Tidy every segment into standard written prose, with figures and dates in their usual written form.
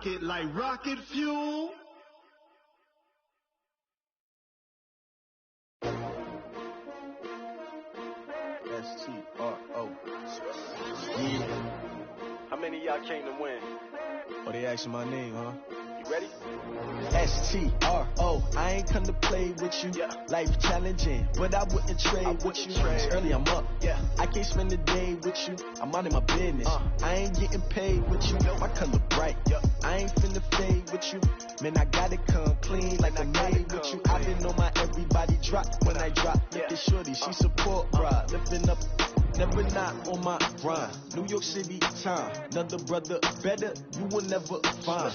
it like rocket fuel. S-T-R-O. Yeah. How many of y'all came to win? Oh, they asking my name, huh? You ready? S-T-R-O. I ain't come to play with you. Yeah. Life challenging, but I wouldn't trade with you. It's early, I'm up. Yeah. I can't spend the day with you. I'm minding my business. I ain't getting paid with you. My color bright. I ain't finna fade with you. Man, I gotta come clean like I'm made with you. I been on my everybody drop when I drop. Look at shorty, she support, bruh. Lifting up. Never not on my grind. New York City time. Another brother better, you will never find.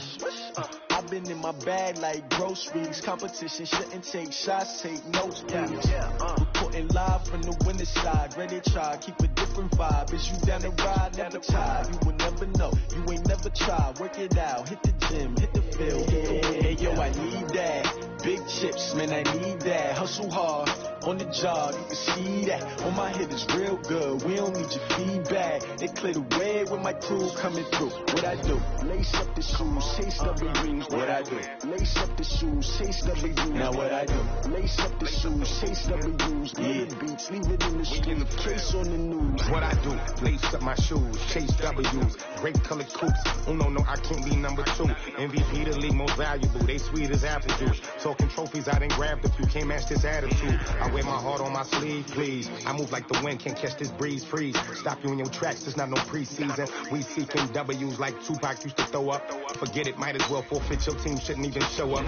I've been in my bag like groceries. Competition shouldn't take shots, take notes, please. Reporting live from the winning side. Ready to try, keep a different vibe. Is you down the ride, never tired. You will never know, you ain't never tried. Work it out, hit the gym, hit the field. Hey, yo, I need that. Big chips, man, I need that. Hustle hard, on the job, you can see that. On my head is real good, we don't need your feedback. They clear the way with my crew coming through. What I do? Lace up the shoes, chase W's. What I do? Lace up the shoes, chase W's. Now what I do? Lace up the shoes, chase W's. Yeah, beats, leave it in the street, case on the news. What I do? Lace up my shoes, chase W's. Great colored coops. Oh no, I can't be number 2. MVP the league most valuable. They sweet as apple juice. Talking trophies, I done grabbed a few. Can't match this attitude. I wear my heart on my sleeve, please. I move like the wind, can't catch this breeze, freeze. Stop you in your tracks, there's not no preseason. We seeking W's like Tupac used to throw up. Forget it, might as well forfeit. Your team shouldn't even show up.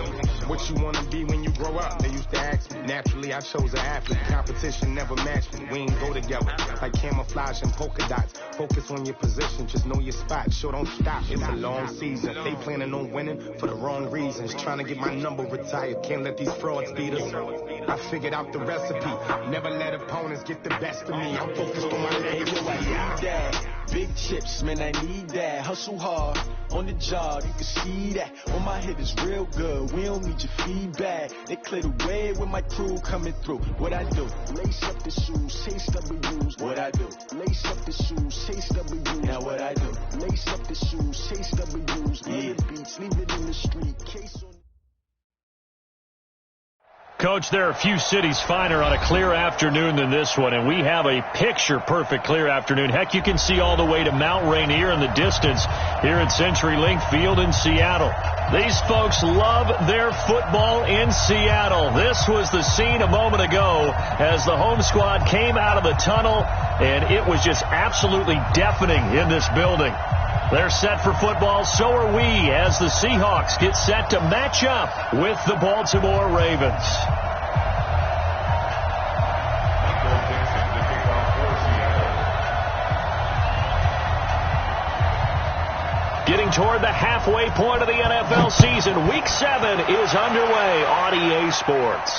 What you wanna be when you grow up? They used to ask me. Naturally, I chose an athlete. Competition never matched me. We ain't go together. Like camouflage and polka dots. Focus on your position, just know your spot. Sure, don't stop. It's a long season. They planning on winning for the wrong reasons. Trying to get my number retired. Can't let these frauds beat us. I figured out the recipe. Never let opponents get the best of me. I'm focused on my legacy. I need that. Big chips, man, I need that. Hustle hard, on the job, you can see that. On my head is real good, we don't need your feedback. They clear the way with my crew coming through. What I do? Lace up the shoes, chase W's. What I do? Lace up the shoes, chase W's. Now what I do? Lace up the shoes, chase W's. Yeah, beats, leave it in the street, case on. Coach, there are few cities finer on a clear afternoon than this one, and we have a picture-perfect clear afternoon. Heck, you can see all the way to Mount Rainier in the distance here at CenturyLink Field in Seattle. These folks love their football in Seattle. This was the scene a moment ago as the home squad came out of the tunnel, and it was just absolutely deafening in this building. They're set for football, so are we, as the Seahawks get set to match up with the Baltimore Ravens. Getting toward the halfway point of the NFL season, Week 7 is underway on EA Sports.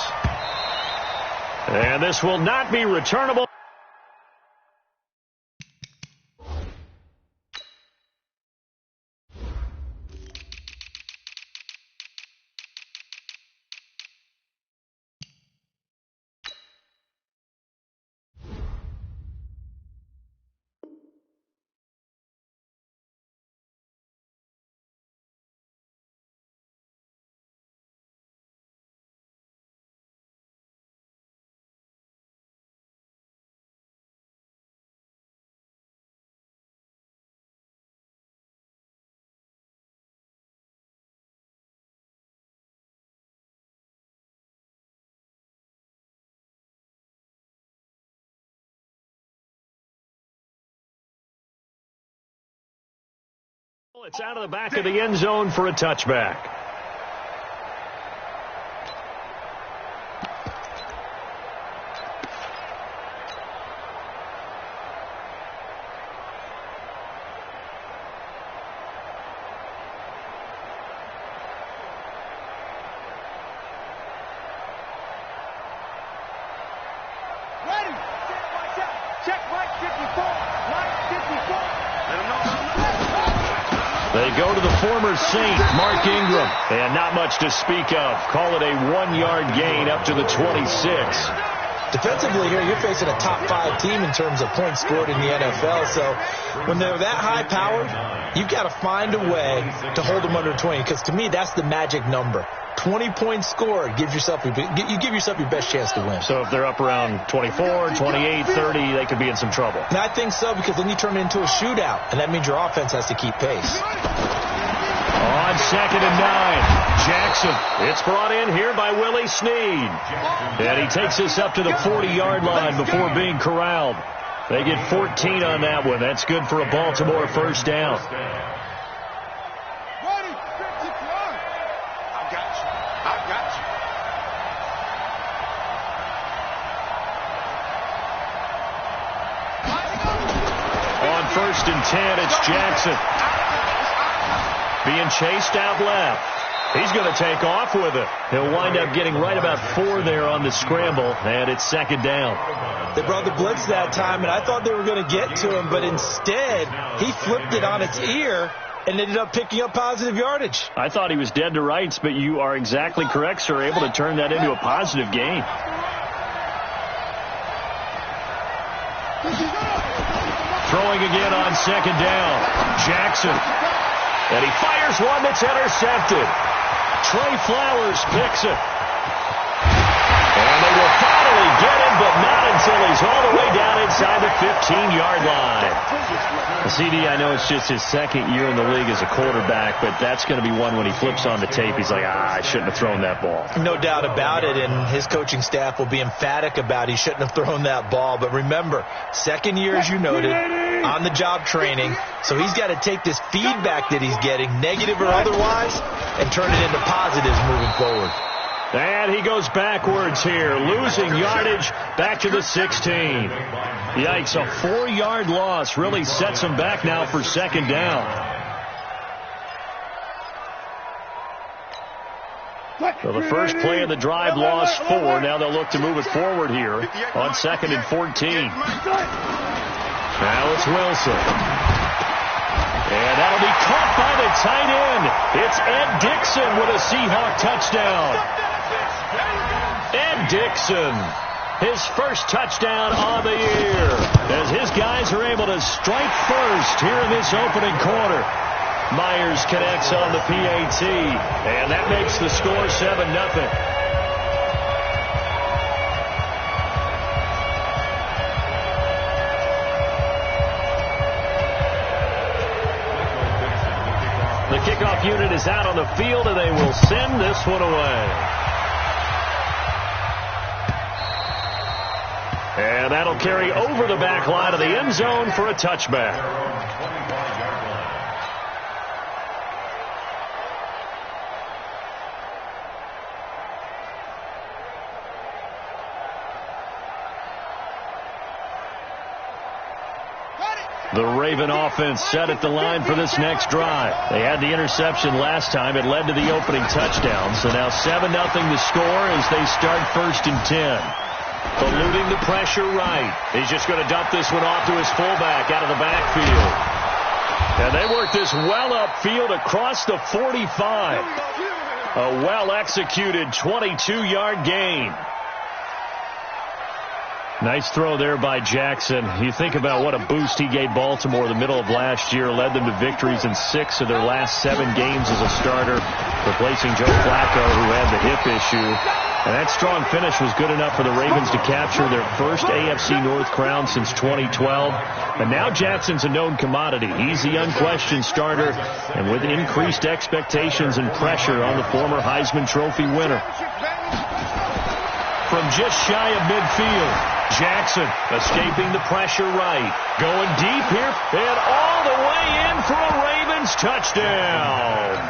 And this will not be returnable. It's out of the back of the end zone for a touchback. Ready. Check right 54. Right 54. They go to the former Saint, Mark Ingram, and not much to speak of. Call it a 1-yard gain up to the 26. Defensively here, you're facing a top 5 team in terms of points scored in the NFL. So when they're that high powered, you've got to find a way to hold them under 20, because to me, that's the magic number. 20 points scored, you give yourself your best chance to win. So if they're up around 24, 28, 30, they could be in some trouble. And I think so, because then you turn it into a shootout, and that means your offense has to keep pace. On 2nd and 9, Jackson. It's brought in here by Willie Snead. And he takes us up to the 40-yard line before being corralled. They get 14 on that one. That's good for a Baltimore first down. On 1st and 10, it's Jackson. Being chased out left. He's going to take off with it. He'll wind up getting right about 4 there on the scramble, and it's 2nd down. They brought the blitz that time, and I thought they were going to get to him, but instead, he flipped it on its ear and ended up picking up positive yardage. I thought he was dead to rights, but you are exactly correct, sir, able to turn that into a positive gain. Throwing again on 2nd down. Jackson. And he fires one that's intercepted. Trey Flowers picks it. And they will finally get him, but not until he's all the way down inside the 15-yard line. CD, I know it's just his 2nd year in the league as a quarterback, but that's going to be one when he flips on the tape. He's like, I shouldn't have thrown that ball. No doubt about it, and his coaching staff will be emphatic about he shouldn't have thrown that ball. But remember, 2nd year, as you noted, on-the-job training, so he's got to take this feedback that he's getting, negative or otherwise, and turn it into positives moving forward. And he goes backwards here, losing yardage back to the 16. Yikes, a 4-yard loss really sets him back now for 2nd down. So the first play of the drive lost 4. Now they'll look to move it forward here on 2nd and 14. Now it's Wilson. And that'll be caught by the tight end. It's Ed Dixon with a Seahawk touchdown. Ed Dixon, his first touchdown on the year, as his guys are able to strike first here in this opening quarter. Myers connects on the PAT, and that makes the score 7-0. The kickoff unit is out on the field, and they will send this one away. And that'll carry over the back line of the end zone for a touchback. The Raven offense set at the line for this next drive. They had the interception last time. It led to the opening touchdown. So now 7-0 the score as they start 1st and 10. Eluding the pressure right. He's just going to dump this one off to his fullback out of the backfield. And they work this well upfield across the 45. A well-executed 22-yard gain. Nice throw there by Jackson. You think about what a boost he gave Baltimore the middle of last year, led them to victories in 6 of their last 7 games as a starter, replacing Joe Flacco, who had the hip issue. And that strong finish was good enough for the Ravens to capture their first AFC North crown since 2012. And now Jackson's a known commodity. He's the unquestioned starter, and with increased expectations and pressure on the former Heisman Trophy winner. From just shy of midfield, Jackson escaping the pressure right. Going deep here and all the way in for a Ravens touchdown.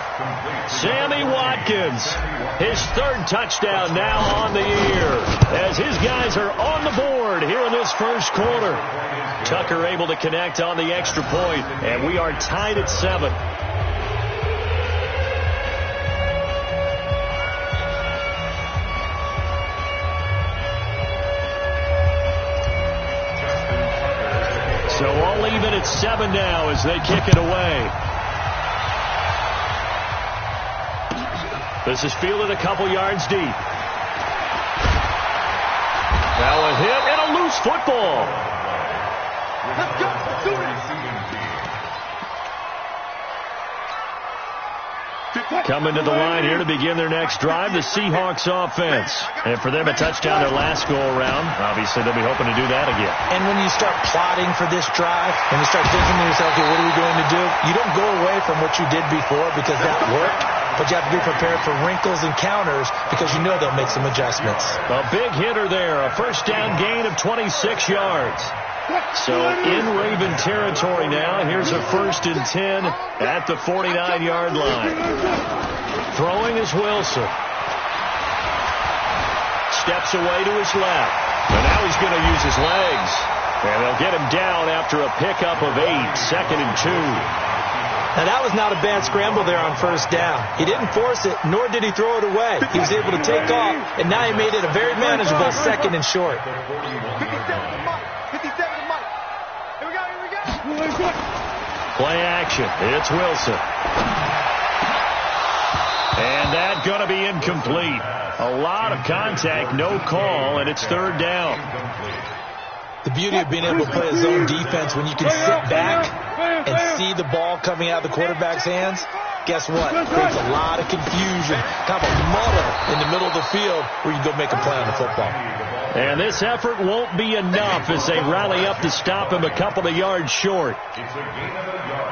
Sammy Watkins, his 3rd touchdown now on the year, as his guys are on the board here in this first quarter. Tucker able to connect on the extra point, and we are tied at 7. So all even at 7 now as they kick it away. This is fielded a couple yards deep. Now a hit and a loose football. Let's go. Let's do this. Coming to the line here to begin their next drive, the Seahawks offense. And for them, a touchdown their last go-around. Obviously, they'll be hoping to do that again. And when you start plotting for this drive, when you start thinking to yourself, okay, what are we going to do? You don't go away from what you did before because that worked. But you have to be prepared for wrinkles and counters because you know they'll make some adjustments. A big hitter there, a first down gain of 26 yards. So in Raven territory now, here's a 1st and 10 at the 49-yard line. Throwing is Wilson. Steps away to his left. And now he's going to use his legs. And they'll get him down after a pickup of 8, 2nd and 2. Now, that was not a bad scramble there on first down. He didn't force it, nor did he throw it away. He was able to take off, and now he made it a very manageable 2nd and short. 57 to Mike. Here we go. Play action. It's Wilson. And that's going to be incomplete. A lot of contact, no call, and it's 3rd down. The beauty of being able to play a zone defense when you can sit back and see the ball coming out of the quarterback's hands, guess what? It creates a lot of confusion, kind of a muddle in the middle of the field where you go make a play on the football. And this effort won't be enough as they rally up to stop him a couple of yards short.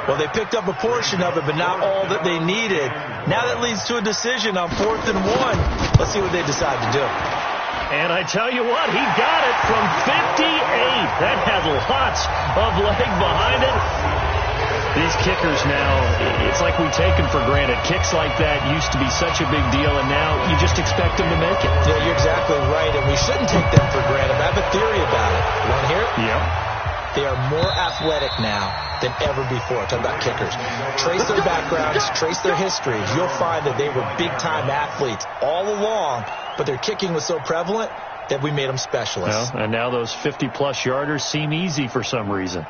Well, they picked up a portion of it, but not all that they needed. Now that leads to a decision on 4th and 1. Let's see what they decide to do. And I tell you what, he got it from 58. That had lots of leg behind it. These kickers now, it's like we take them for granted. Kicks like that used to be such a big deal, and now you just expect them to make it. Yeah, you're exactly right, and we shouldn't take them for granted. I have a theory about it. You want to hear it? Yeah. They are more athletic now than ever before. Talk about kickers. Trace their backgrounds, trace their histories. You'll find that they were big-time athletes all along, but their kicking was so prevalent that we made them specialists. Well, and now those 50-plus yarders seem easy for some reason.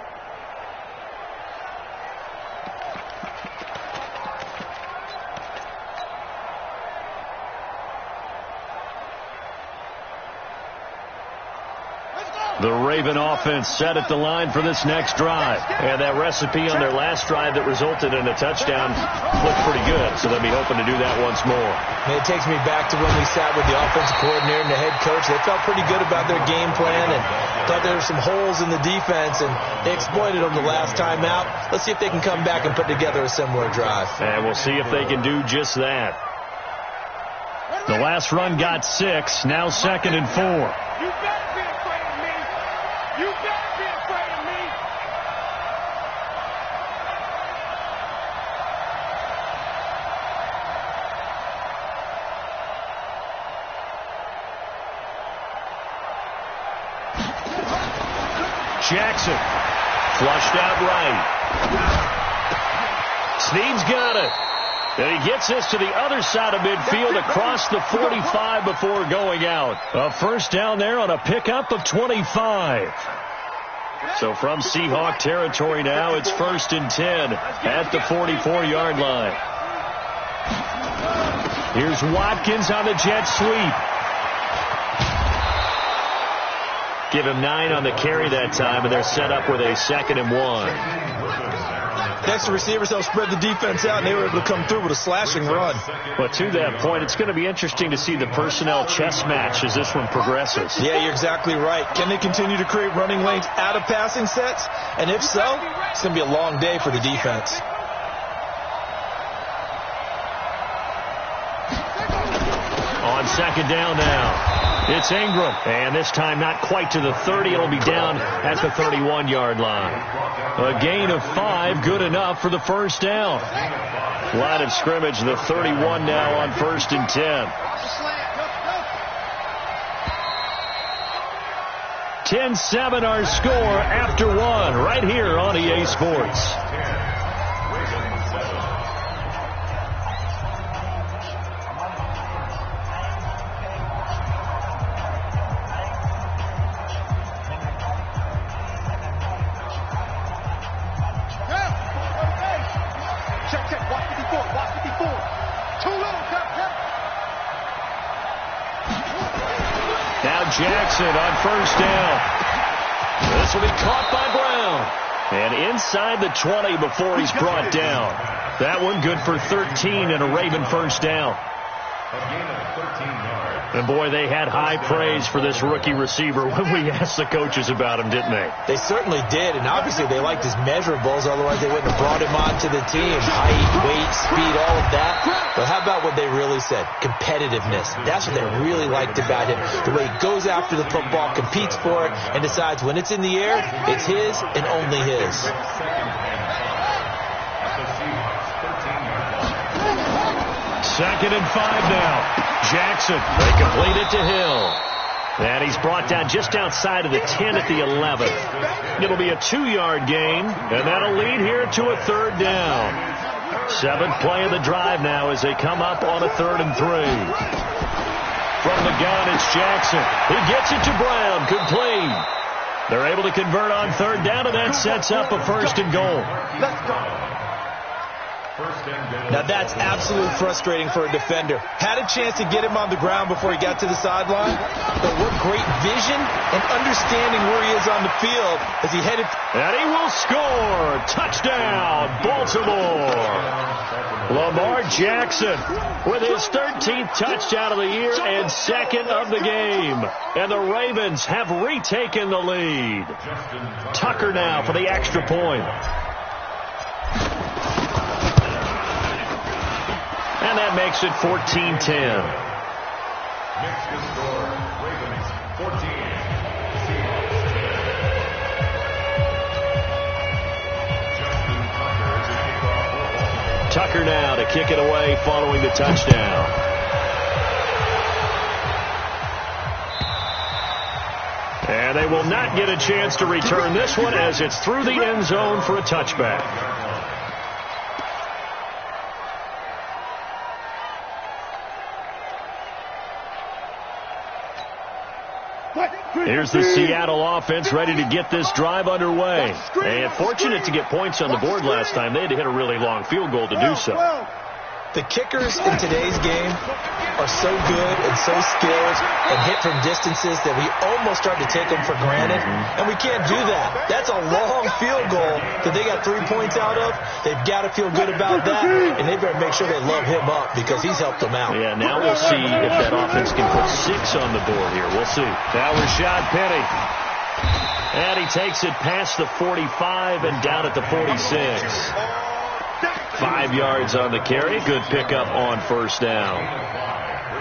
The Raven offense set at the line for this next drive. And that recipe on their last drive that resulted in a touchdown looked pretty good. So they'll be hoping to do that once more. And it takes me back to when we sat with the offensive coordinator and the head coach. They felt pretty good about their game plan and thought there were some holes in the defense, and they exploited them the last time out. Let's see if they can come back and put together a similar drive. And we'll see if they can do just that. The last run got 6. Now 2nd and 4. You better be afraid of me. You better be afraid of me. Jackson flushed out right. Snead's got it. And he gets this to the other side of midfield across the 45 before going out. A first down there on a pickup of 25. So from Seahawk territory now, it's 1st and 10 at the 44-yard line. Here's Watkins on the jet sweep. Give him 9 on the carry that time, and they're set up with a 2nd and 1. Next to receivers, they'll spread the defense out, and they were able to come through with a slashing run. But to that point, it's going to be interesting to see the personnel chess match as this one progresses. Yeah, you're exactly right. Can they continue to create running lanes out of passing sets? And if so, it's going to be a long day for the defense. On 2nd down now. It's Ingram, and this time not quite to the 30. It'll be down at the 31-yard line. A gain of 5, good enough for the first down. Line of scrimmage, the 31 now on 1st and 10. 10-7 our score after 1 right here on EA Sports. Now Jackson on first down. This will be caught by Brown. And inside the 20 before he's brought down. That one good for 13 and a Raven first down. And, boy, they had high praise for this rookie receiver when we asked the coaches about him, didn't they? They certainly did, and obviously they liked his measurables. Otherwise, they wouldn't have brought him onto the team. Height, weight, speed, all of that. But how about what they really said? Competitiveness. That's what they really liked about him. The way he goes after the football, competes for it, and decides when it's in the air, it's his and only his. Second and 5 now. Jackson, they complete it to Hill. And he's brought down just outside of the 10 at the 11th. It'll be a 2-yard gain, and that'll lead here to a third down. 7th play of the drive now as they come up on a 3rd and 3. From the gun, it's Jackson. He gets it to Brown, complete. They're able to convert on 3rd down, and that sets up a 1st and goal. Let's go. Now that's absolutely frustrating for a defender. Had a chance to get him on the ground before he got to the sideline, but what great vision and understanding where he is on the field as he headed. And he will score. Touchdown, Baltimore. Lamar Jackson with his 13th touchdown of the year and 2nd of the game. And the Ravens have retaken the lead. Tucker now for the extra point. And that makes it 14-10. Next to score, Ravens 14. Tucker now to kick it away following the touchdown. And they will not get a chance to return this one as it's through the end zone for a touchback. Here's the Seattle offense ready to get this drive underway. And fortunate to get points on the board last time. They had to hit a really long field goal to do so. The kickers in today's game are so good and so skilled and hit from distances that we almost start to take them for granted. And we can't do that. That's a long field goal that they got 3 points out of. They've got to feel good about that. And they better make sure they love him up because he's helped them out. Yeah, now we'll see if that offense can put 6 on the board here. We'll see. Now Rashad Penny. And he takes it past the 45 and down at the 46. 5 yards on the carry. Good pickup on first down.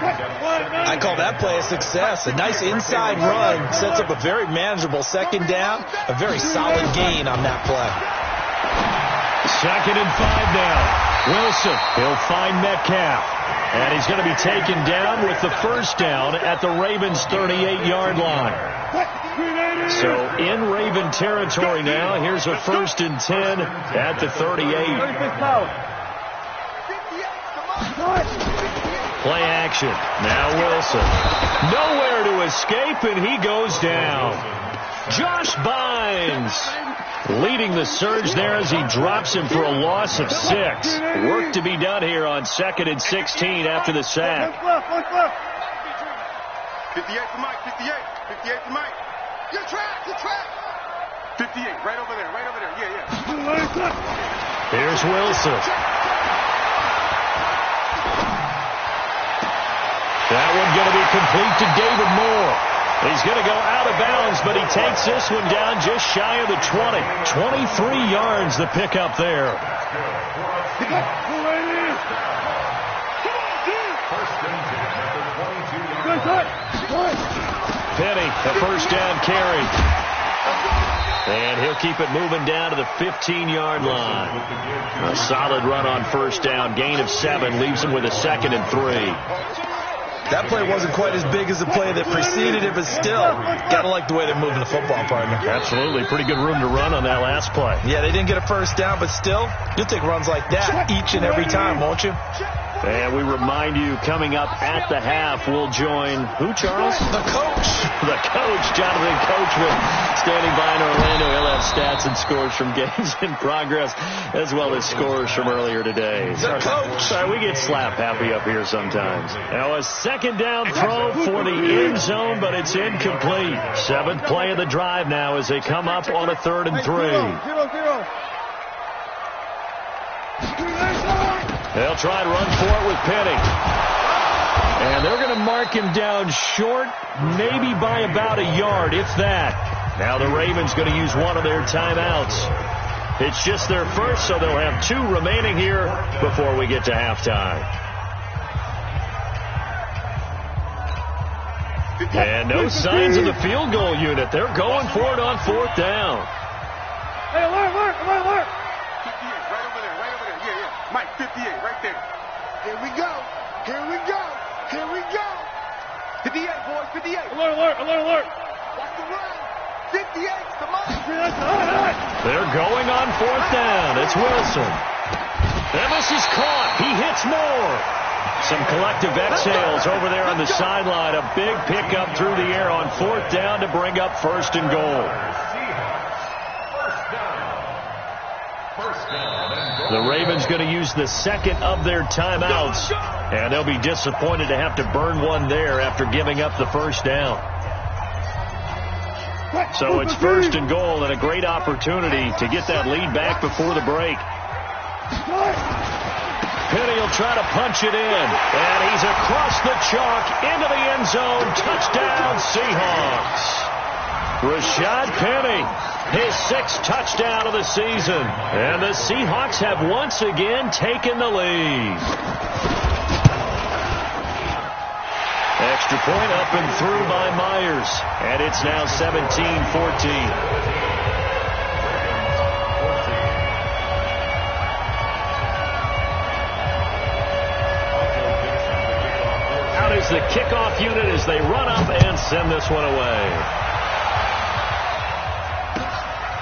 I call that play a success. A nice inside run sets up a very manageable 2nd down. A very solid gain on that play. 2nd and 5 now. Wilson, he'll find Metcalf. And he's going to be taken down with the first down at the Ravens' 38-yard line. So in Raven territory now. Here's a 1st and 10 at the 38. Play action. Now Wilson. Nowhere to escape, and he goes down. Josh Bynes leading the surge there as he drops him for a loss of 6. Work to be done here on 2nd and 16 after the sack. 58 to Mike, 58 to Mike. Your track. 58, right over there, yeah. Here's Wilson. That one going to be complete to David Moore. He's going to go out of bounds, but he takes this one down just shy of the 20. 23 yards the pickup there. Penny, the first down carry. And he'll keep it moving down to the 15-yard line. A solid run on first down. Gain of 7 leaves him with a 2nd and 3. That play wasn't quite as big as the play that preceded it, but still, got to like the way they're moving the football, partner. Absolutely. Pretty good room to run on that last play. Yeah, they didn't get a first down, but still, you'll take runs like that each and every time, won't you? And we remind you, coming up at the half, we'll join who, Charles? The coach. The coach, Jonathan Coachman, standing by in Orlando. He'll have stats and scores from games in progress, as well as scores from earlier today. The coach. Sorry, we get slap happy up here sometimes. Now a second down throw for the end zone, but it's incomplete. Seventh play of the drive now as they come up on a 3rd and 3. They'll try and run for it with Penny. And they're going to mark him down short, maybe by about a yard, if that. Now the Ravens going to use one of their timeouts. It's just their first, so they'll have 2 remaining here before we get to halftime. And no signs of the field goal unit. They're going for it on 4th down. Hey, alert. 58, right over there. Yeah. Mike, 58, right there. Here we go. 58, boys, 58. Alert. Watch the run. 58's the mark. They're going on 4th down. It's Wilson. And this is caught. He hits more. Some collective exhales over there on the sideline. A big pickup through the air on 4th down to bring up 1st and goal. The Ravens going to use the second of their timeouts, and they'll be disappointed to have to burn one there after giving up the 1st down. So it's 1st and goal, and a great opportunity to get that lead back before the break. Penny will try to punch it in, and he's across the chalk into the end zone. Touchdown, Seahawks. Rashad Penny, his 6th touchdown of the season. And the Seahawks have once again taken the lead. Extra point up and through by Myers. And it's now 17-14. Out is the kickoff unit as they run up and send this one away.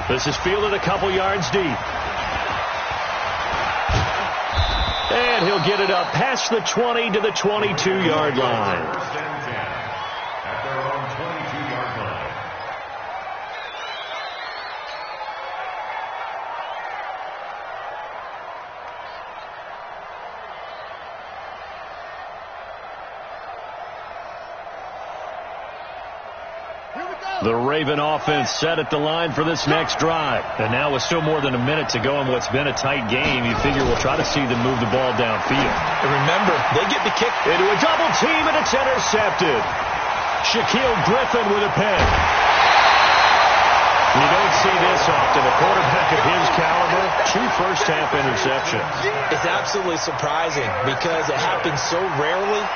This is fielded a couple yards deep. And he'll get it up past the 20 to the 22-yard line. The Raven offense set at the line for this next drive. And now with still more than a minute to go in what's been a tight game, you figure we'll try to see them move the ball downfield. And remember, they get the kick into a double team, and it's intercepted. Shaquille Griffin with a pen. You don't see this often. A quarterback of his caliber, 2 first-half interceptions. It's absolutely surprising because it happens so rarely.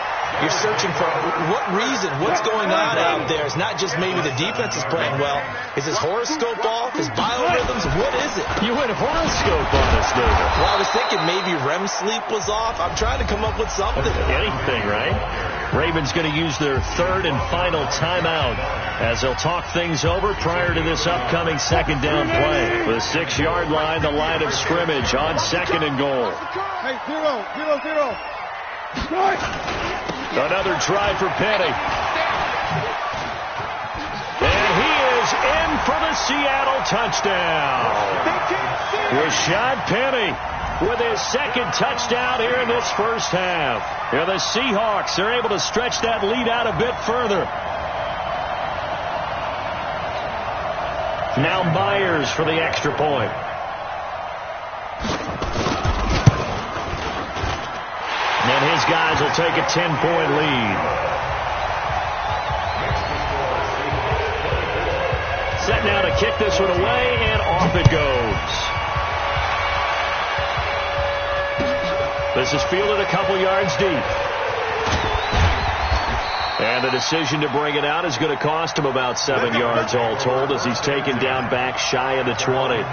You're searching for what reason, what's going on out there. It's not just maybe the defense is playing well. Is his horoscope off? His biorhythms? What is it? You went horoscope on this, David. Well, I was thinking maybe REM sleep was off. I'm trying to come up with something. Anything, right? Ravens going to use their 3rd and final timeout as they'll talk things over prior to this upcoming 2nd down play. The 6-yard line, the line of scrimmage on 2nd and goal. Hey, 0. Another try for Penny. And he is in for the Seattle touchdown. Rashad Penny with his 2nd touchdown here in this first half. Here the Seahawks are able to stretch that lead out a bit further. Now Myers for the extra point. And his guys will take a 10-point lead. Set now to kick this one away, and off it goes. This is fielded a couple yards deep. And the decision to bring it out is going to cost him about 7 yards all told as he's taken down back shy of the 20.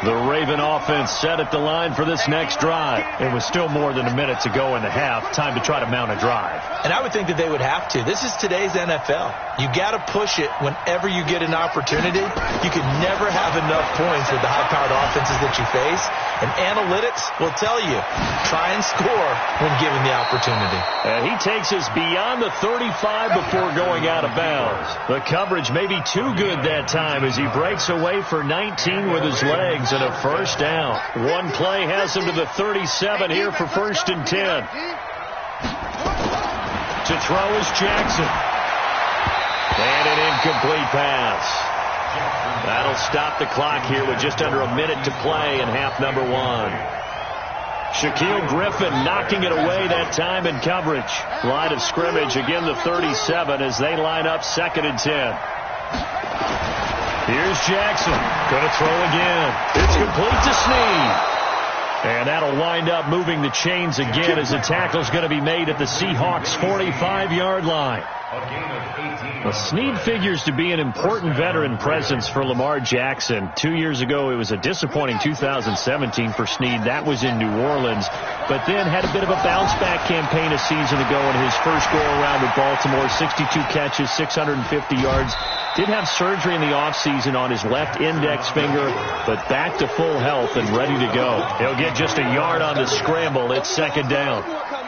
The Raven offense set at the line for this next drive. It was still more than a minute to go in the half. Time to try to mount a drive. And I would think that they would have to. This is today's NFL. You got to push it whenever you get an opportunity. You can never have enough points with the high-powered offenses that you face. And analytics will tell you, try and score when given the opportunity. And he takes us beyond the 35 before going out of bounds. The coverage may be too good that time as he breaks away for 19 with his legs and a first down. One play has him to the 37 here for 1st and 10. To throw is Jackson. And an incomplete pass. That'll stop the clock here with just under a minute to play in half number 1. Shaquille Griffin knocking it away that time in coverage. Line of scrimmage, again the 37 as they line up 2nd and 10. Here's Jackson. Going to throw again. It's complete to Snead. And that'll wind up moving the chains again as the tackle's going to be made at the Seahawks' 45-yard line. Well, Snead figures to be an important veteran presence for Lamar Jackson. 2 years ago, it was a disappointing 2017 for Snead. That was in New Orleans. But then had a bit of a bounce-back campaign a season ago in his first go-around with Baltimore. 62 catches, 650 yards. Did have surgery in the offseason on his left index finger, but back to full health and ready to go. He'll get just a yard on the scramble. It's 2nd down.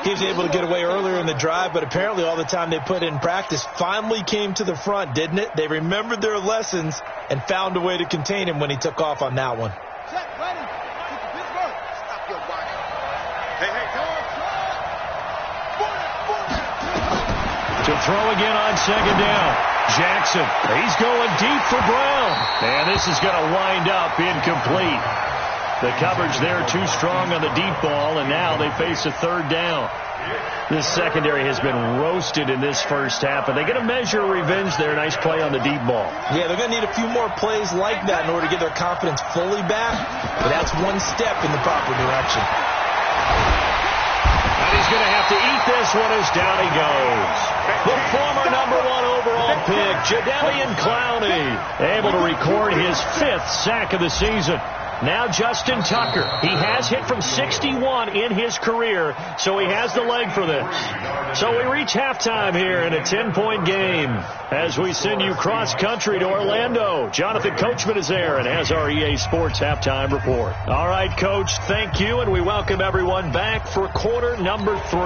He was able to get away earlier in the drive, but apparently all the time they put in practice finally came to the front, didn't it? They remembered their lessons and found a way to contain him when he took off on that one. To throw again on 2nd down. Jackson, he's going deep for Brown. And this is going to wind up incomplete. The coverage there too strong on the deep ball, and now they face a 3rd down. This secondary has been roasted in this first half, but they get a measure of revenge there. Nice play on the deep ball. Yeah, they're going to need a few more plays like that in order to get their confidence fully back, but that's one step in the proper direction. And he's going to have to eat this one as down he goes. The former number 1 overall pick, Jadeveon Clowney, able to record his 5th sack of the season. Now Justin Tucker. He has hit from 61 in his career, so he has the leg for this. So we reach halftime here in a 10-point game as we send you cross-country to Orlando. Jonathan Coachman is there and has our EA Sports halftime report. All right, Coach, thank you, and we welcome everyone back for quarter number 3.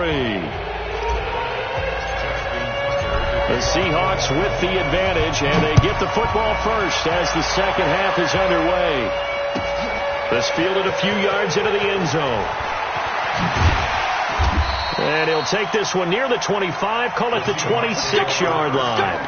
The Seahawks with the advantage, and they get the football first as the second half is underway. This fielded a few yards into the end zone. And he'll take this one near the 25, call it the 26-yard line.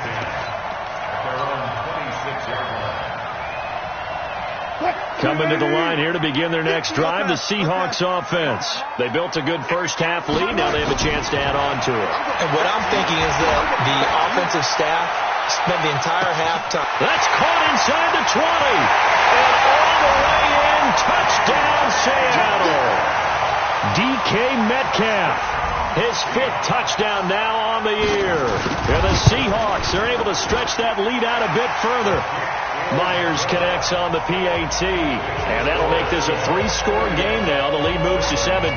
Coming to the line here to begin their next drive, the Seahawks offense. They built a good first half lead. Now they have a chance to add on to it. And what I'm thinking is that the offensive staff spent the entire halftime. That's caught inside the 20. And all the way in, touchdown Seattle. DK Metcalf, his 5th touchdown now on the year. And the Seahawks, they're able to stretch that lead out a bit further. Myers connects on the PAT, and that'll make this a 3-score game now. The lead moves to 17.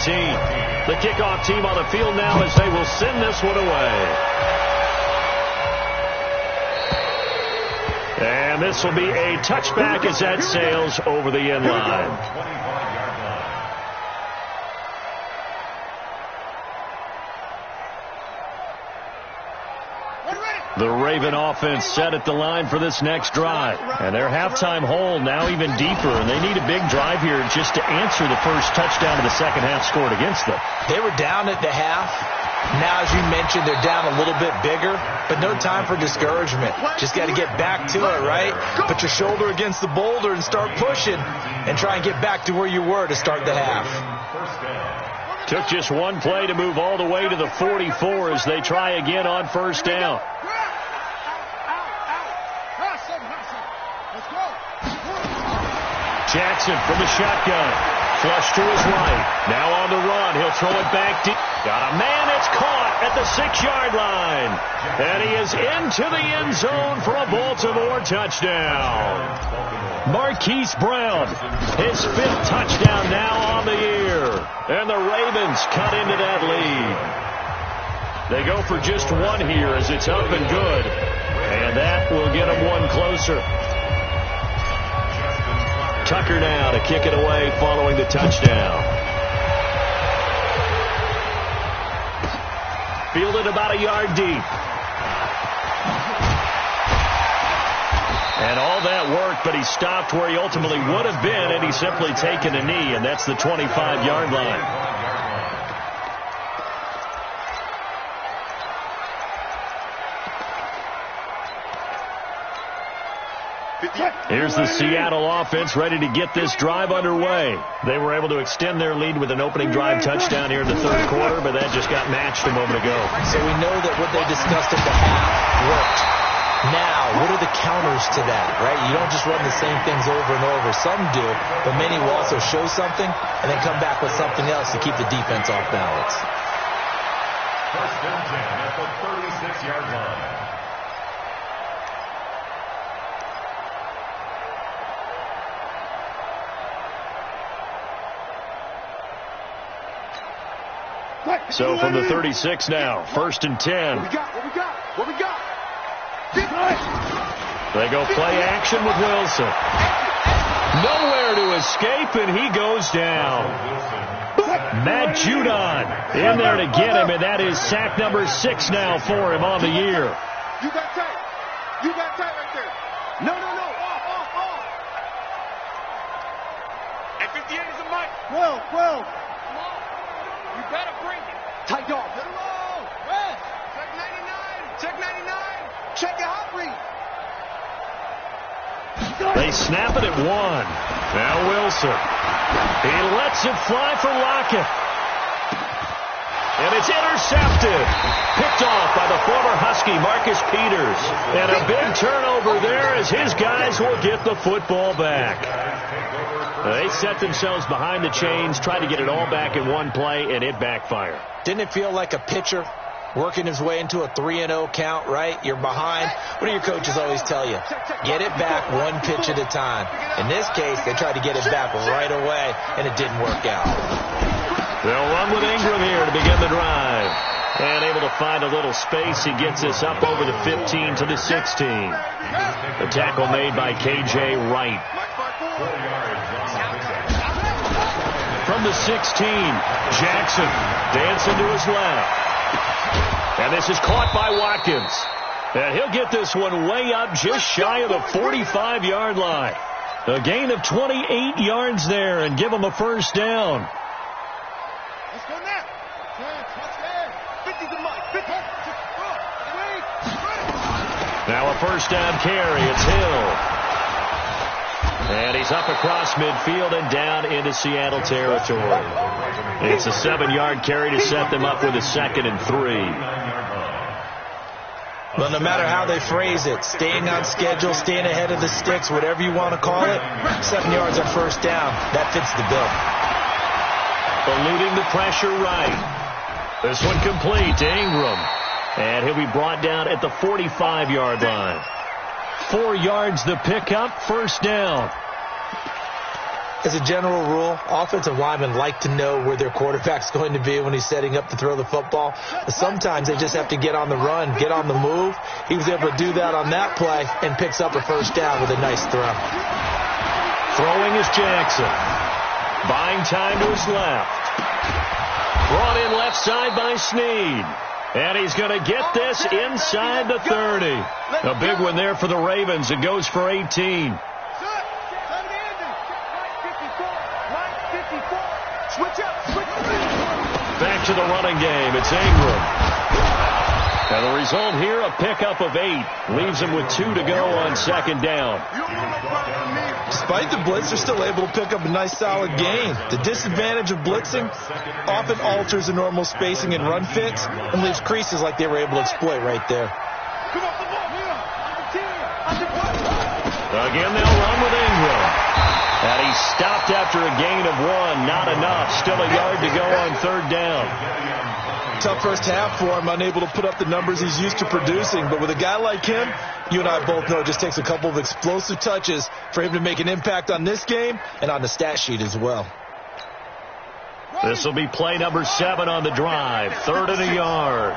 The kickoff team on the field now as they will send this one away. And this will be a touchback as that sails over the end line. The Raven offense set at the line for this next drive. And their halftime hole now even deeper, and they need a big drive here just to answer the first touchdown of the second half scored against them. They were down at the half. Now, as you mentioned, they're down a little bit bigger, but no time for discouragement. Just got to get back to it, right? Put your shoulder against the boulder and start pushing and try and get back to where you were to start the half. Took just one play to move all the way to the 44 as they try again on first down. Jackson from the shotgun. flush to his right. Now on the run. He'll throw it back deep. Got a man. It's caught at the 6-yard line. And he is into the end zone for a Baltimore touchdown. Marquise Brown, his 5th touchdown now on the year. And the Ravens cut into that lead. They go for just one here as it's up and good. And that will get them one closer. Tucker now to kick it away following the touchdown. Fielded about a yard deep. And all that worked, but he stopped where he ultimately would have been, and he's simply taken a knee, and that's the 25-yard line. Here's the Seattle offense ready to get this drive underway. They were able to extend their lead with an opening drive touchdown here in the 3rd quarter, but that just got matched a moment ago. So we know that what they discussed at the half worked. Now, what are the counters to that, right? You don't just run the same things over and over. Some do, but many will also show something and then come back with something else to keep the defense off balance. 1st and 10 at the 36-yard line. So from the 36 now, 1st and 10. What we got? They go play action with Wilson. Nowhere to escape, and he goes down. Matt Judon in there to get him, and that is sack number 6 now for him on the year. You got tight right there. No. Off. And 58 is a mic. 12. You better bring it. Tight dog. Hit him low. Rest. Check 99. Check your hot read. They snap it at 1. Now Wilson. He lets it fly for Lockett. And it's intercepted. Picked off by the former Husky, Marcus Peters. And a big turnover there as his guys will get the football back. They set themselves behind the chains, tried to get it all back in one play, and it backfired. Didn't it feel like a pitcher working his way into a 3-0 count, right? You're behind. What do your coaches always tell you? Get it back one pitch at a time. In this case, they tried to get it back right away, and it didn't work out. They'll run with Ingram here to begin the drive. And able to find a little space. He gets this up over the 15 to the 16. The tackle made by K.J. Wright. From the 16, Jackson dancing to his left. And this is caught by Watkins. And he'll get this one way up just shy of the 45-yard line. A gain of 28 yards there and give him a first down. Let's go now. 50's a mic. 50. Now a first down carry. It's Hill. And he's up across midfield and down into Seattle territory. It's a 7-yard carry to set them up with a 2nd and 3. Well, no matter how they phrase it, staying on schedule, staying ahead of the sticks, whatever you want to call it, 7 yards on first down, that fits the bill. Eluding the pressure right. This one complete to Ingram. And he'll be brought down at the 45-yard line. 4 yards the pickup, first down. As a general rule, offensive linemen like to know where their quarterback's going to be when he's setting up to throw the football. But sometimes they just have to get on the run, get on the move. He was able to do that on that play and picks up a first down with a nice throw. Throwing is Jackson. Buying time to his left. Brought in left side by Snead. And he's going to get this inside the 30. A big one there for the Ravens. It goes for 18. Back to the running game. It's Ingram. And the result here, a pickup of 8. Leaves him with 2 to go on 2nd down. Despite the blitz, they're still able to pick up a nice solid gain. The disadvantage of blitzing often alters the normal spacing and run fits and leaves creases like they were able to exploit right there. Again, they'll run with Ingram. And he stopped after a gain of 1. Not enough. Still a yard to go on 3rd down. Tough first half for him, unable to put up the numbers he's used to producing. But with a guy like him, you and I both know it just takes a couple of explosive touches for him to make an impact on this game and on the stat sheet as well. This will be play number 7 on the drive. 3rd and a yard.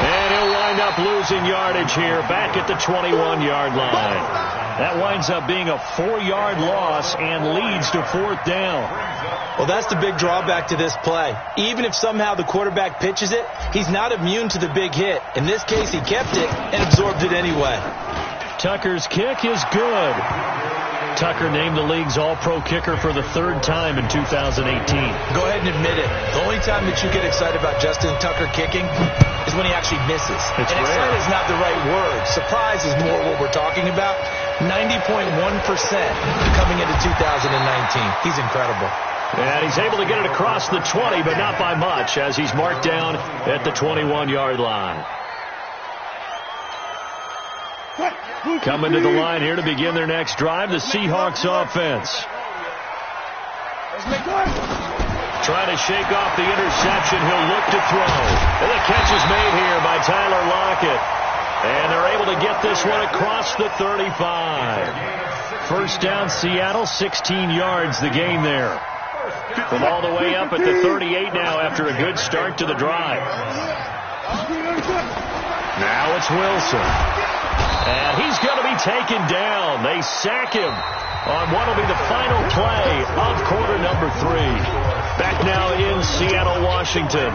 And he'll wind up losing yardage here back at the 21-yard line. That winds up being a 4-yard loss and leads to 4th down. Well, that's the big drawback to this play. Even if somehow the quarterback pitches it, he's not immune to the big hit. In this case, he kept it and absorbed it anyway. Tucker's kick is good. Tucker named the league's all-pro kicker for the 3rd time in 2018. Go ahead and admit it. The only time that you get excited about Justin Tucker kicking is when he actually misses. It's and rare. excited is not the right word. Surprise is more what we're talking about. 90.1% coming into 2019. He's incredible. And he's able to get it across the 20, but not by much, as he's marked down at the 21-yard line. Coming to the line here to begin their next drive, the Seahawks offense. Trying to shake off the interception. He'll look to throw. And the catch is made here by Tyler Lockett. And they're able to get this one across the 35. First down, Seattle, 16 yards the gain there. From all the way up at the 38 now after a good start to the drive. Now it's Wilson. And he's going to be taken down. They sack him on what will be the final play of quarter number 3. Back now in Seattle, Washington.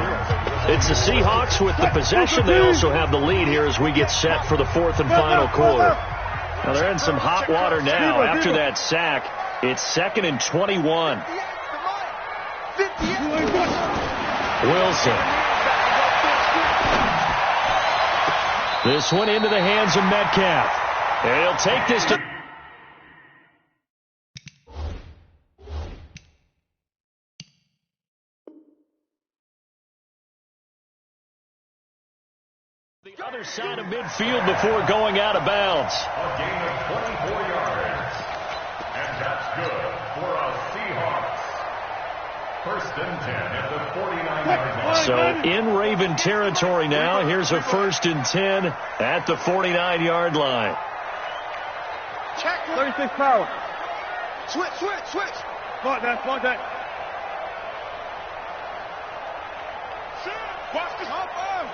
It's the Seahawks with the possession. They also have the lead here as we get set for the 4th and final quarter. Now they're in some hot water now. After that sack, it's 2nd and 21. Wilson. This one into the hands of Metcalf. And he'll take this to the other side of midfield before going out of bounds. A gain of 24 yards. And that's good for a Seahawks. 1st and 10 at the 49-yard line. So in Raven territory now. Here's a 1st and 10 at the 49-yard line. Check. 36 power. Switch. Spot that. Watch this. Hop on.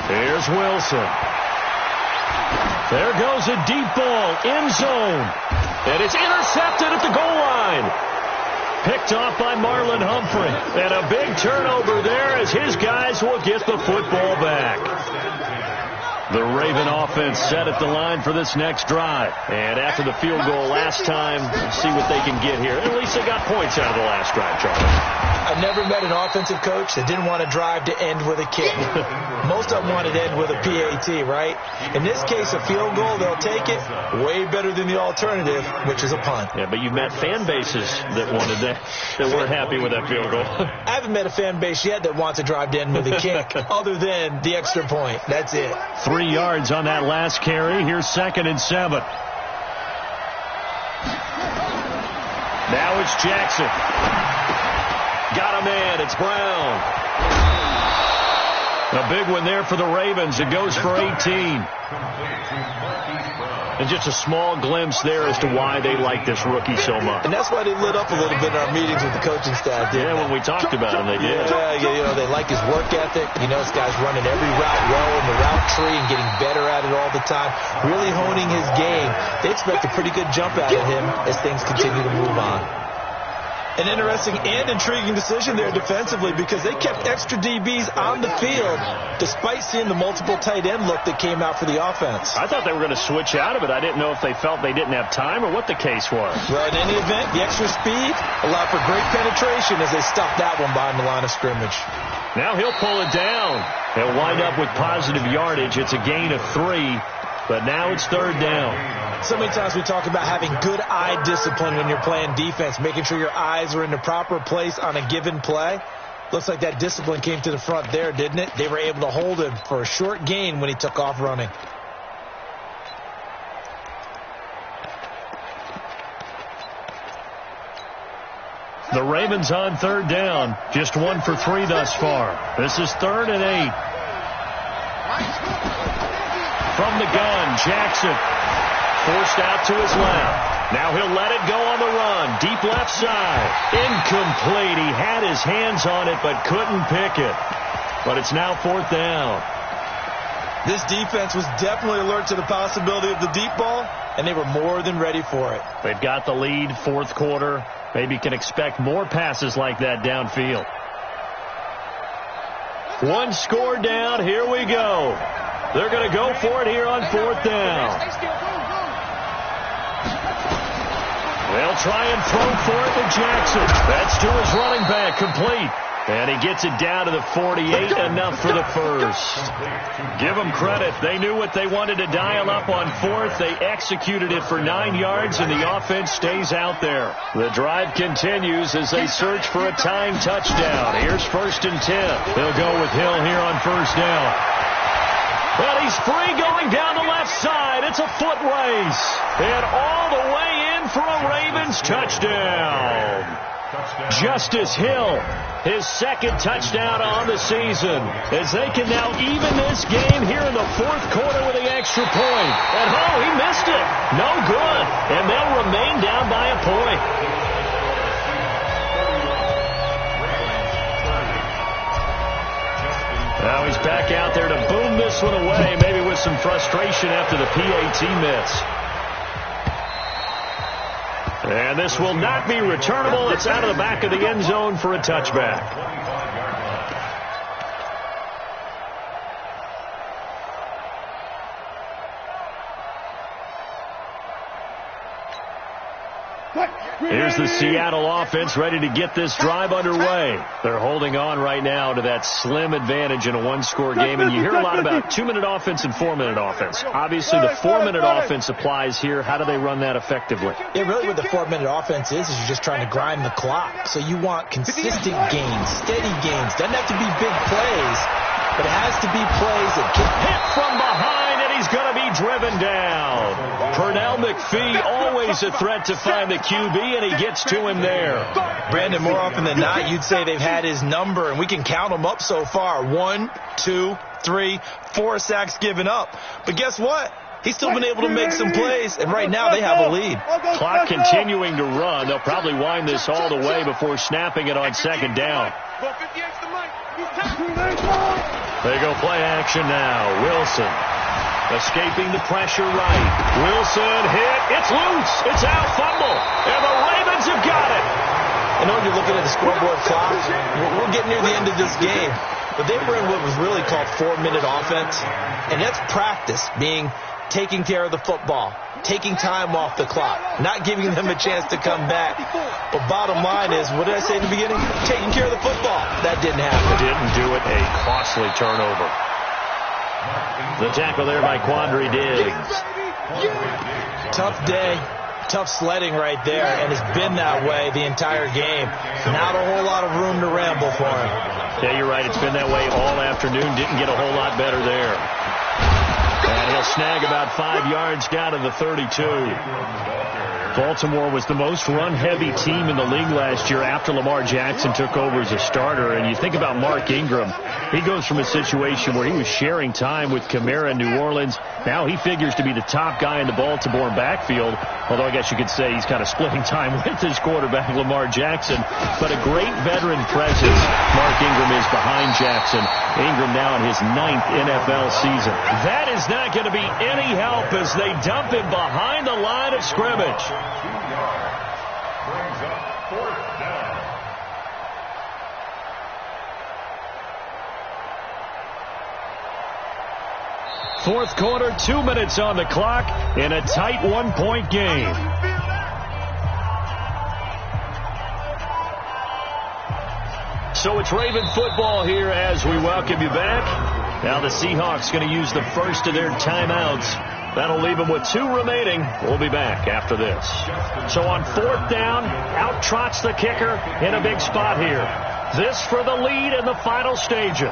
Here's Wilson. There goes a deep ball. End zone. And it's intercepted at the goal line. Picked off by Marlon Humphrey. And a big turnover there as his guys will get the football back. The Raven offense set at the line for this next drive. And after the field goal last time, we'll see what they can get here. At least they got points out of the last drive, Charlie. I've never met an offensive coach that didn't want to drive to end with a kick. Most of them wanted to end with a PAT, right? In this case, a field goal, they'll take it. Way better than the alternative, which is a punt. Yeah, but you've met fan bases that wanted that weren't happy with that field goal. I haven't met a fan base yet that wants to drive to end with a kick, other than the extra point. That's it. 3 yards on that last carry. Here's 2nd and 7. Now it's Jackson. Got a man. It's Brown. A big one there for the Ravens. It goes for 18. And just a small glimpse there as to why they like this rookie so much. And that's why they lit up a little bit in our meetings with the coaching staff. Yeah, when we talked about him, they did. Yeah, they like his work ethic. You know, this guy's running every route well in the route tree and getting better at it all the time. Really honing his game. They expect a pretty good jump out of him as things continue to move on. An interesting and intriguing decision there defensively because they kept extra DBs on the field despite seeing the multiple tight end look that came out for the offense. I thought they were going to switch out of it. I didn't know if they felt they didn't have time or what the case was. Well, in any event, the extra speed allowed for great penetration as they stopped that one behind the line of scrimmage. Now he'll pull it down. He'll wind up with positive yardage. It's a gain of 3, but now it's 3rd down. So many times we talk about having good eye discipline when you're playing defense, making sure your eyes are in the proper place on a given play. Looks like that discipline came to the front there, didn't it? They were able to hold him for a short gain when he took off running. The Ravens on third down. Just 1 for 3 thus far. This is 3rd and 8. From the gun, Jackson forced out to his left. Now he'll let it go on the run. Deep left side. Incomplete. He had his hands on it but couldn't pick it. But it's now 4th down. This defense was definitely alert to the possibility of the deep ball, and they were more than ready for it. They've got the lead, 4th quarter. Maybe can expect more passes like that downfield. 1 score down. Here we go. They're going to go for it here on 4th down. They'll try and throw for it to Jackson. That's to his running back, complete. And he gets it down to the 48, enough for the first. Give them credit. They knew what they wanted to dial up on 4th. They executed it for 9 yards, and the offense stays out there. The drive continues as they search for a tying touchdown. Here's 1st and 10. They'll go with Hill here on 1st down. And he's free going down the left side. It's a foot race. And all the way in for a Ravens touchdown. Justice Hill, his 2nd touchdown on the season, as they can now even this game here in the 4th quarter with the extra point. And he missed it. No good. And they'll remain down by a point. Now he's back out there to boom this one away, maybe with some frustration after the PAT miss. And this will not be returnable. It's out of the back of the end zone for a touchback. Here's the Seattle offense ready to get this drive underway. They're holding on right now to that slim advantage in a 1-score game. And you hear a lot about 2-minute offense and 4-minute offense. Obviously, the 4-minute offense applies here. How do they run that effectively? Yeah, really what the 4-minute offense is you're just trying to grind the clock. So you want consistent gains, steady gains. Doesn't have to be big plays, but it has to be plays that get hit from behind, and he's going to be driven down. Pernell McPhee, always a threat to find the QB, and he gets to him there. Brandon, more often than not, you'd say they've had his number, and we can count them up so far. 1, 2, 3, 4 sacks given up. But guess what? He's still been able to make some plays, and right now they have a lead. Clock continuing to run. They'll probably wind this all the way before snapping it on 2nd down. They go play action now. Wilson escaping the pressure right. Wilson hit. It's loose. It's out. Fumble. And the Ravens have got it. I know you're looking at the scoreboard clock. We're getting near the end of this game. But they were in what was really called 4-minute offense. And that's practice, being taking care of the football, taking time off the clock, not giving them a chance to come back. But bottom line is, what did I say in the beginning? Taking care of the football. That didn't happen. Didn't do it. A costly turnover. The tackle there by Quandre Diggs. Tough day, tough sledding right there, and it's been that way the entire game. Not a whole lot of room to ramble for him. Yeah, you're right. It's been that way all afternoon. Didn't get a whole lot better there. And he'll snag about 5 yards down to the 32. Baltimore was the most run-heavy team in the league last year after Lamar Jackson took over as a starter. And you think about Mark Ingram. He goes from a situation where he was sharing time with Kamara in New Orleans. Now he figures to be the top guy in the Baltimore backfield. Although I guess you could say he's kind of splitting time with his quarterback, Lamar Jackson. But a great veteran presence. Mark Ingram is behind Jackson. Ingram now in his 9th NFL season. That is not going to be any help as they dump him behind the line of scrimmage. 2 yards. Brings up 4th down. Fourth quarter, 2 minutes on the clock in a tight 1-point game. So it's Raven football here as we welcome you back. Now the Seahawks going to use the first of their timeouts. That'll leave them with 2 remaining. We'll be back after this. So on 4th down, out trots the kicker in a big spot here. This for the lead in the final stages.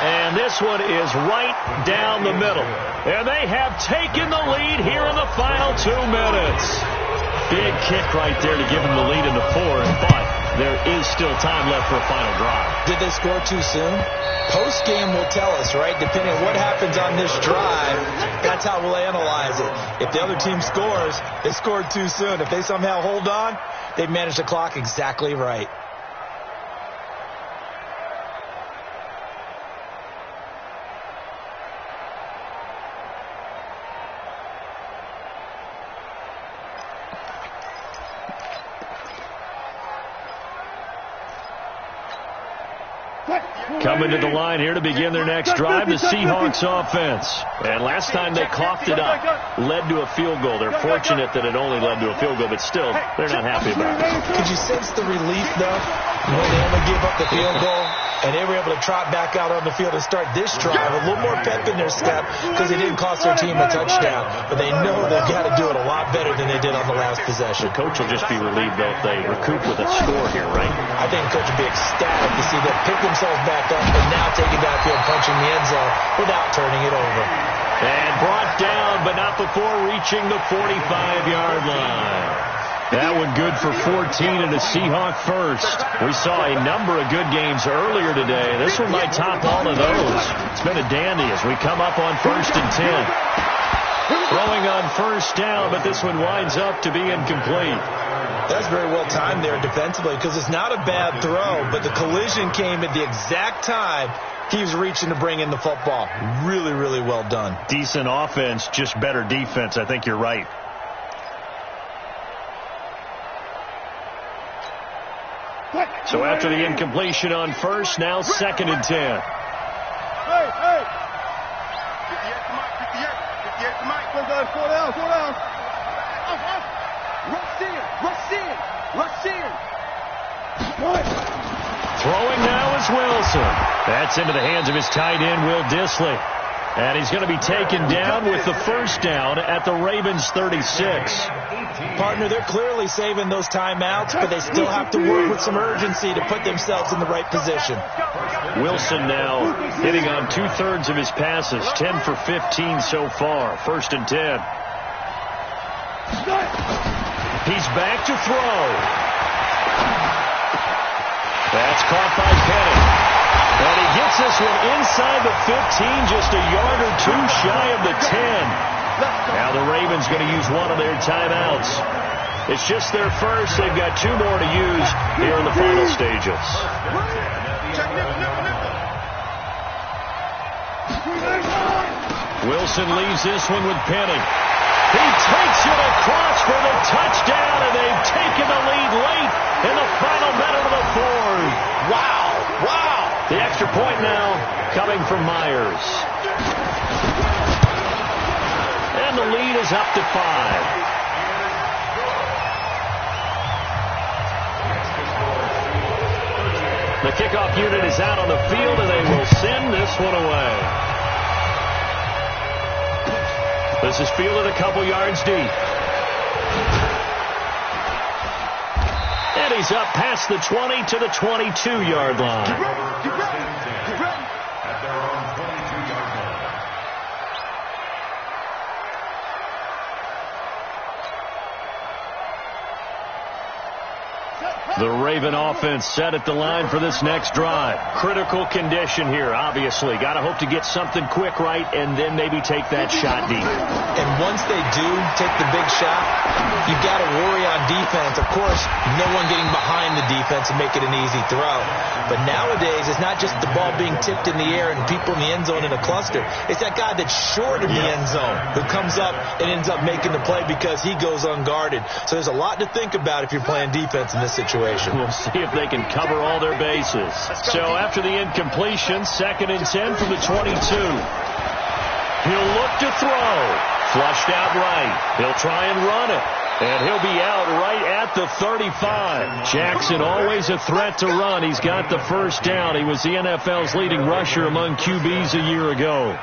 And this one is right down the middle. And they have taken the lead here in the final 2 minutes. Big kick right there to give them the lead in the fourth, but there is still time left for a final drive. Did they score too soon? Post-game will tell us, right? Depending on what happens on this drive, that's how we'll analyze it. If the other team scores, they scored too soon. If they somehow hold on, they've managed the clock exactly right. Coming to the line here to begin their next drive, the Seahawks offense. And last time they coughed it up, led to a field goal. They're fortunate that it only led to a field goal, but still, they're not happy about it. Could you sense the relief, though, when they only gave up the field goal? And they were able to trot back out on the field and start this drive. A little more pep in their step because it didn't cost their team a touchdown. But they know they've got to do it a lot better than they did on the last possession. The coach will just be relieved, though, if they recoup with a score here, right? I think the coach will be ecstatic to see them pick themselves back up and now take it downfield, punching the end zone without turning it over. And brought down, but not before reaching the 45-yard line. That one good for 14 and a Seahawk first. We saw a number of good games earlier today. This one might top all of those. It's been a dandy as we come up on 1st and 10. Throwing on first down, but this one winds up to be incomplete. That's very well timed there defensively because it's not a bad throw, but the collision came at the exact time he was reaching to bring in the football. Really, really well done. Decent offense, just better defense. I think you're right. So after the incompletion on first, now 2nd and 10. Hey! 58 to Mike. Slow down. Rush in. Throwing now is Wilson. That's into the hands of his tight end, Will Dissly. And he's going to be taken down with the first down at the Ravens' 36. Partner, they're clearly saving those timeouts, but they still have to work with some urgency to put themselves in the right position. Wilson now hitting on 2/3 of his passes, 10 for 15 so far. 1st and 10. He's back to throw. That's caught by Penny. And he gets this one inside the 15, just a yard or two shy of the 10. Now the Ravens going to use one of their timeouts. It's just their first. They've got 2 more to use here in the final stages. Wilson leaves this one with Penny. He takes it across for the touchdown, and they've taken the lead late in the final minute of the fourth. Wow. The extra point now coming from Myers. And the lead is up to 5. The kickoff unit is out on the field, and they will send this one away. This is fielded a couple yards deep. And he's up past the 20 to the 22-yard line. Get ready. At their own 22-yard line. The Raven offense set at the line for this next drive. Critical condition here, obviously. Got to hope to get something quick right and then maybe take that shot deep. And once they do take the big shot, you've got to worry on defense. Of course, no one getting behind the defense and make it an easy throw. But nowadays, it's not just the ball being tipped in the air and people in the end zone in a cluster. It's that guy that's short in the end zone who comes up and ends up making the play because he goes unguarded. So there's a lot to think about if you're playing defense in this situation. We'll see if they can cover all their bases. So after the incompletion, 2nd and 10 from the 22. He'll look to throw. Flushed out right. He'll try and run it. And he'll be out right at the 35. Jackson always a threat to run. He's got the first down. He was the NFL's leading rusher among QBs a year ago.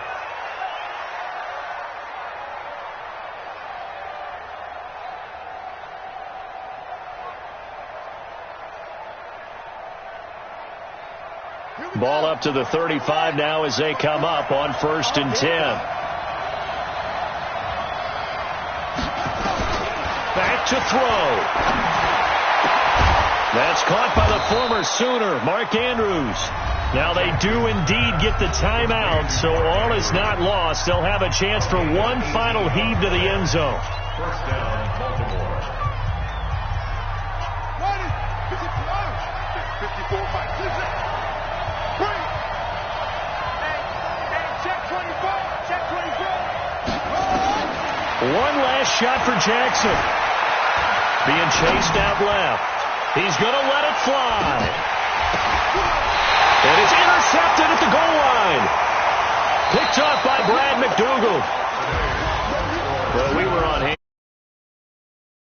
Ball up to the 35 now as they come up on 1st and 10. Back to throw. That's caught by the former Sooner, Mark Andrews. Now they do indeed get the timeout, so all is not lost. They'll have a chance for one final heave to the end zone. 1st down, Baltimore. 54, 5. Check 24. Check 24. One last shot for Jackson. Being chased out left. He's going to let it fly. And it's intercepted at the goal line. Picked off by Brad McDougal.